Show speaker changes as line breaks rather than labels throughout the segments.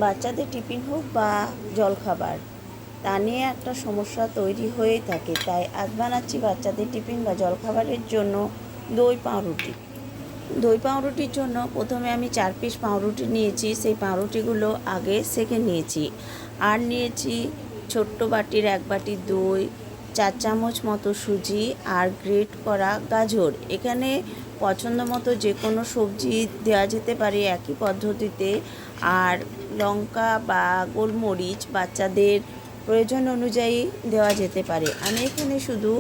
বাচ্চাদের টিফিন হোক বা জলখাবার, তা নিয়ে একটা সমস্যা তৈরি হয়েই থাকে। তাই আজ বানাচ্ছি বাচ্চাদের টিফিন বা জলখাবারের জন্য দই পাউরুটি। দই পাউরুটির জন্য প্রথমে আমি 4 পিস পাউরুটি নিয়েছি। সেই পাউরুটিগুলো আগে সেঁকে নিয়েছি। আর নিয়েছি ছোট্ট বাটির 1 বাটি দই, 4 চামচ মতো সুজি আর গ্রেট করা গাজর। এখানে পছন্দ মতো যে কোনো সবজি দেওয়া যেতে পারে একই পদ্ধতিতে। আর লঙ্কা বা গোলমরিচ বাচ্চাদের প্রয়োজন অনুযায়ী দেওয়া যেতে পারে। আমি এখানে শুধু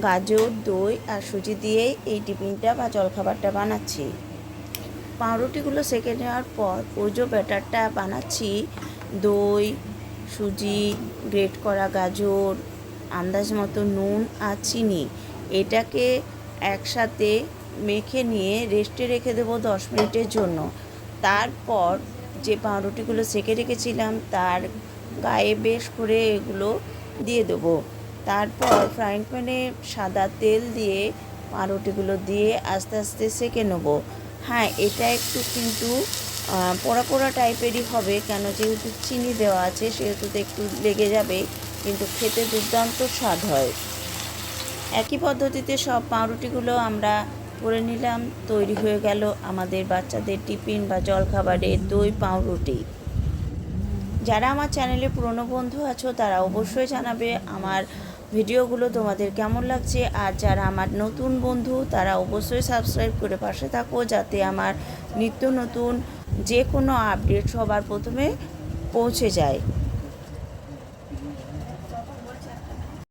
গাজর, দই আর সুজি দিয়েই এই টিফিনটা বা জলখাবারটা বানাচ্ছি। পাউরুটিগুলো সেঁকে নেওয়ার পর পুজো ব্যাটারটা বানাচ্ছি দই, সুজি, গ্রেট করা গাজর, আন্দাজ মতো নুন আর চিনি। এটাকে একসাথে মেখে নিয়ে রেস্টে রেখে দেবো 10 মিনিটের জন্য। তারপর যে পাউরুটিগুলো সেঁকে রেখেছিলাম তার গায়ে বেশ করে এগুলো দিয়ে দেবো। তারপর ফ্রাইং প্যানে সাদা তেল দিয়ে পাউরুটিগুলো দিয়ে আস্তে আস্তে সেঁকে নেবো। হ্যাঁ, এটা একটু কিন্তু পোড়া পোড়া টাইপেরই হবে, কেন যেহেতু চিনি দেওয়া আছে সেহেতু তো একটু লেগে যাবে, কিন্তু খেতে দুর্দান্ত স্বাদ হয়। একই পদ্ধতিতে সব পাউরুটিগুলো আমরা করে নিলাম। তৈরি হয়ে গেল আমাদের বাচ্চাদের টিফিন বা জলখাবারের দই পাউরুটি। যারা আমার চ্যানেলে পুরনো বন্ধু আছো তারা অবশ্যই জানাবে আমার ভিডিওগুলো তোমাদের কেমন লাগছে। আর যারা আমার নতুন বন্ধু তারা অবশ্যই সাবস্ক্রাইব করে পাশে থাকো, যাতে আমার নিত্য নতুন যে কোনো আপডেট সবার প্রথমে পৌঁছে যায়।